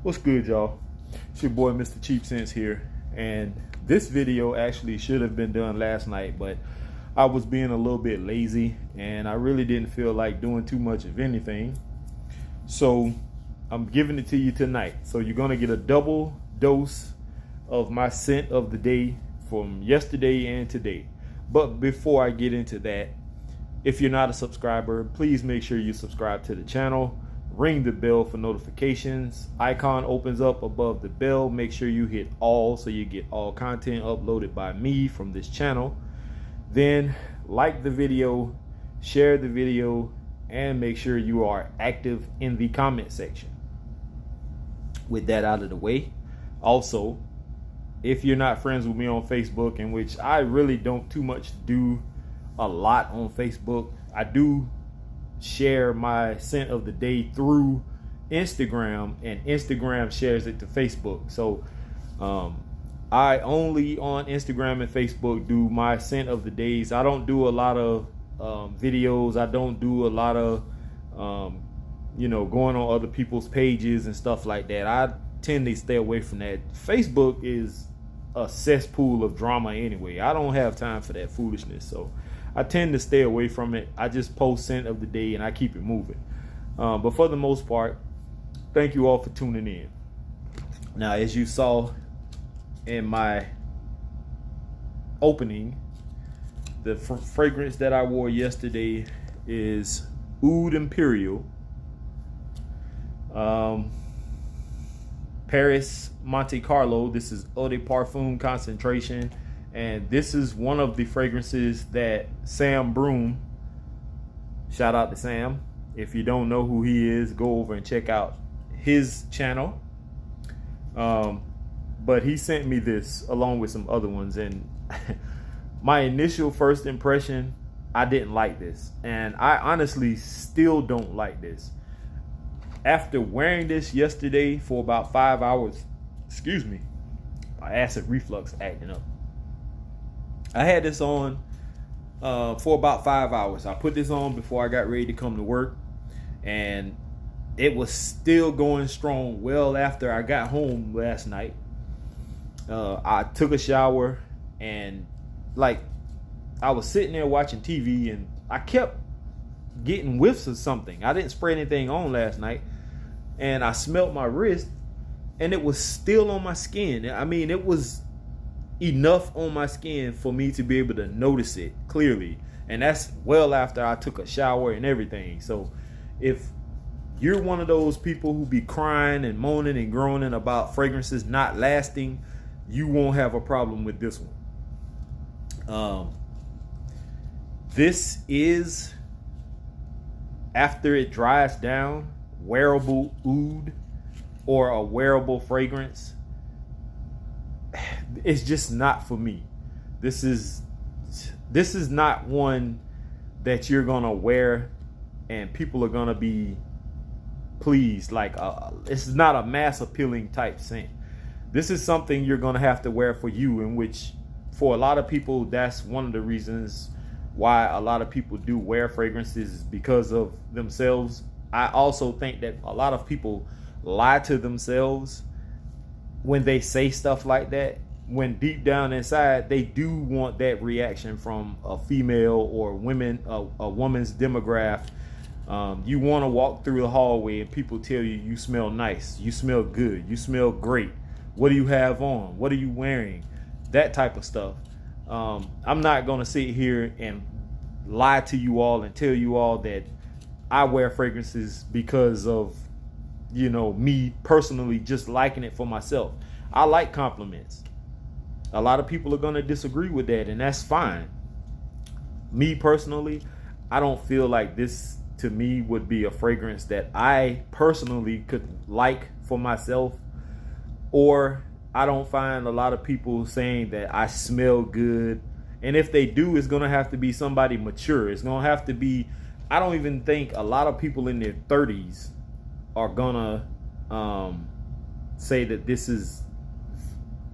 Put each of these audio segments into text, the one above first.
What's good, y'all? It's your boy Mr. Cheap Sense here, and this video actually should have been done last night, but I was being a little bit lazy and I really didn't feel like doing too much of anything. So I'm giving it to you tonight. So you're gonna get a double dose of my scent of the day from yesterday and today. But before I get into that, if you're not a subscriber, please make sure you subscribe to the channel. Ring the bell for notifications. Icon opens up above the bell. Make sure you hit all so you get all content uploaded by me from this channel. Then like the video, share the video, and make sure you are active in the comment section. With that out of the way, also, if you're not friends with me on Facebook, in which I really don't too much do a lot on Facebook, I do share my scent of the day through Instagram, and Instagram shares it to Facebook. So I only on Instagram and Facebook do my scent of the days. I don't do a lot of videos. I don't do a lot of going on other people's pages and stuff like that. I tend to stay away from that. Facebook is a cesspool of drama anyway. I don't have time for that foolishness, so I tend to stay away from it. I just post scent of the day and I keep it moving. But for the most part, thank you all for tuning in. Now, as you saw in my opening, the fragrance that I wore yesterday is Oud Imperial, Paris Monte Carlo. This is Eau de Parfum concentration. And this is one of the fragrances that Sam Broom, shout out to Sam. If you don't know who he is, go over and check out his channel. But he sent me this along with some other ones. And my initial first impression, I didn't like this. And I honestly still don't like this. After wearing this yesterday for about 5 hours, excuse me, my acid reflux acting up. I had this on for about 5 hours. I put this on before I got ready to come to work, and it was still going strong well after I got home last night. I took a shower, and I was sitting there watching TV, and I kept getting whiffs of something. I didn't spray anything on last night, and I smelled my wrist, and it was still on my skin. I mean, it was enough on my skin for me to be able to notice it clearly, and that's well after I took a shower and everything. So if you're one of those people who be crying and moaning and groaning about fragrances not lasting, you won't have a problem with this one. This is, after it dries down, wearable oud, or a wearable fragrance. It's just not for me. This is not one that you're gonna wear and people are gonna be pleased. It's not a mass appealing type scent. This is something you're gonna have to wear for you, in which for a lot of people, that's one of the reasons why a lot of people do wear fragrances, because of themselves. I also think that a lot of people lie to themselves when they say stuff like that, when deep down inside they do want that reaction from a female or a woman's demographic. You want to walk through the hallway and people tell you, you smell nice, you smell good, you smell great, what do you have on, what are you wearing, that type of stuff. I'm not going to sit here and lie to you all and tell you all that I wear fragrances because of me personally just liking it for myself. I like compliments. A lot of people are going to disagree with that, and that's fine. Me personally, I don't feel like this to me would be a fragrance that I personally could like for myself, or I don't find a lot of people saying that I smell good. And if they do, it's going to have to be somebody mature. It's going to have to be, I don't even think a lot of people in their 30s are going to say that this is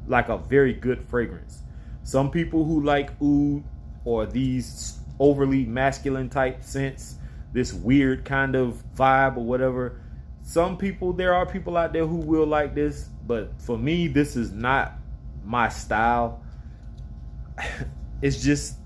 like a very good fragrance. Some people who like oud or these overly masculine type scents, this weird kind of vibe or whatever, there are people out there who will like this, but for me, this is not my style. It's just,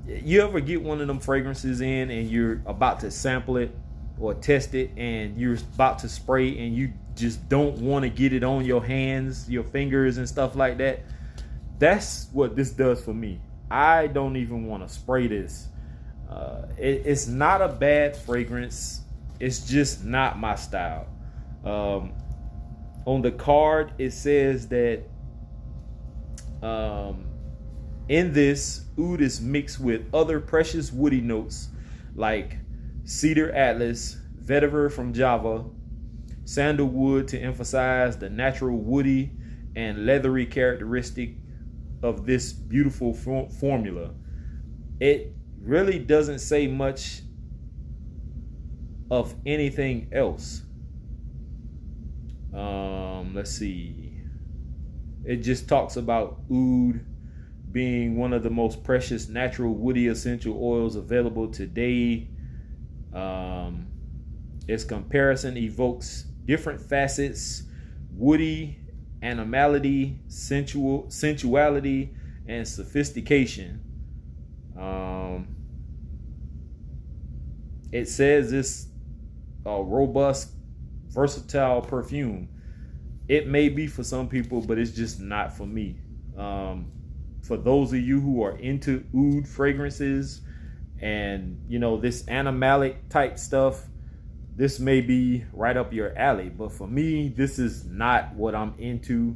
you ever get one of them fragrances in and you're about to sample it or test it and you're about to spray and you just don't want to get it on your hands, your fingers and stuff like that? That's what this does for me. I don't even want to spray this. It's not a bad fragrance. It's just not my style. On the card, it says that in this, oud is mixed with other precious woody notes like cedar atlas, vetiver from Java, sandalwood to emphasize the natural woody and leathery characteristic of this beautiful formula. It really doesn't say much of anything else. Let's see. It just talks about oud being one of the most precious natural woody essential oils available today. Its comparison evokes different facets: woody, animality, sensuality, and sophistication. It says it's a robust, versatile perfume. It may be for some people, but it's just not for me. For those of you who are into oud fragrances and, you know, this animalic type stuff, this may be right up your alley. But for me, this is not what I'm into.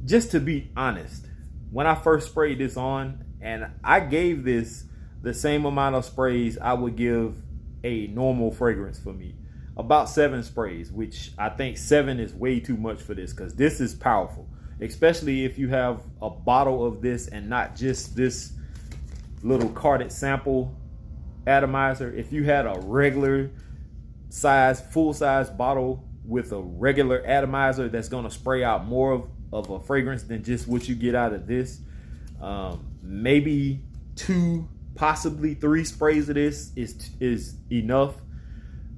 Just to be honest, when I first sprayed this on, and I gave this the same amount of sprays I would give a normal fragrance for me. About 7 sprays, which I think 7 is way too much for this, because this is powerful, especially if you have a bottle of this and not just this little carded sample atomizer. If you had a regular size, full size bottle with a regular atomizer that's going to spray out more of a fragrance than just what you get out of this, maybe 2, possibly 3 sprays of this is enough.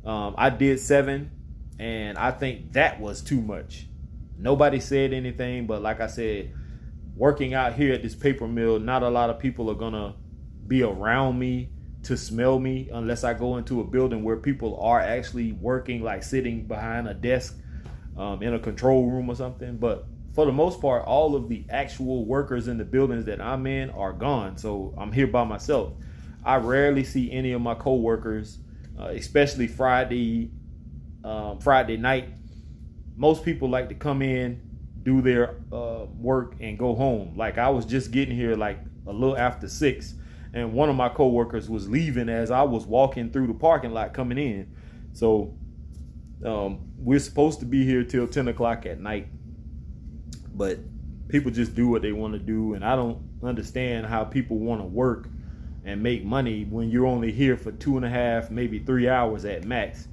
I did 7, and I think that was too much. Nobody said anything, but like I said, working out here at this paper mill, not a lot of people are gonna be around me to smell me unless I go into a building where people are actually working, like sitting behind a desk in a control room or something. But for the most part, all of the actual workers in the buildings that I'm in are gone, so I'm here by myself. I rarely see any of my co-workers, especially Friday night. Most people like to come in, do their work, and go home. Like, I was just getting here like a little after 6, and one of my co-workers was leaving as I was walking through the parking lot coming in. So we're supposed to be here till 10 o'clock at night, but people just do what they want to do, and I don't understand how people want to work and make money when you're only here for 2.5, maybe 3 hours at max.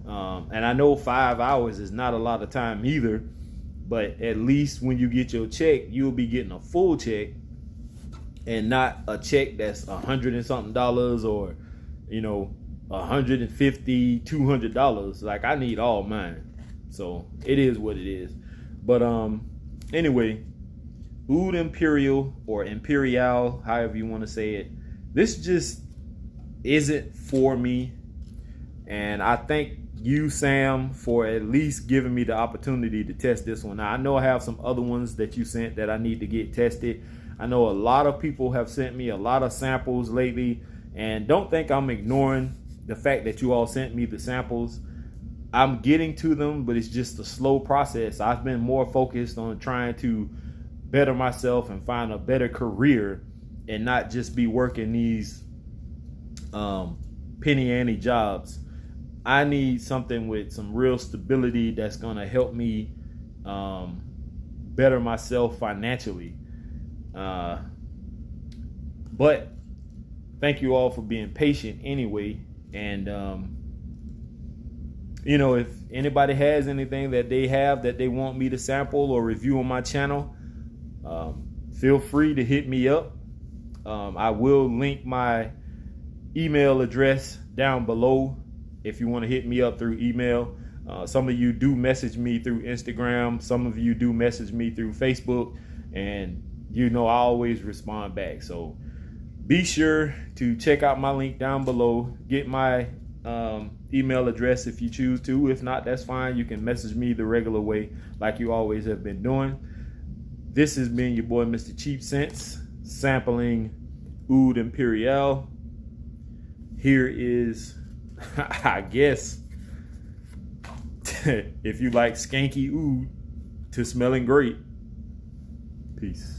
And I know 5 hours is not a lot of time either, but at least when you get your check, you'll be getting a full check and not a check that's $100 and something or, you know, $150, $200. Like, I need all mine. So it is what it is. But anyway, Oud Imperial, or Imperial, however you want to say it, this just isn't for me. And I thank you, Sam, for at least giving me the opportunity to test this one. Now, I know I have some other ones that you sent that I need to get tested. I know a lot of people have sent me a lot of samples lately, and don't think I'm ignoring the fact that you all sent me the samples. I'm getting to them, but it's just a slow process. I've been more focused on trying to better myself and find a better career and not just be working these penny ante jobs. I need something with some real stability that's going to help me better myself financially. But thank you all for being patient anyway. And, you know, if anybody has anything that they have that they want me to sample or review on my channel, feel free to hit me up. I will link my email address down below if you want to hit me up through email. Some of you do message me through Instagram. Some of you do message me through Facebook. And I always respond back. So be sure to check out my link down below. Get my email address if you choose to. If not, that's fine. You can message me the regular way like you always have been doing. This has been your boy, Mr. Cheap Sense, sampling Oud Imperial. Here is, I guess, if you like skanky oud to smelling great. Peace.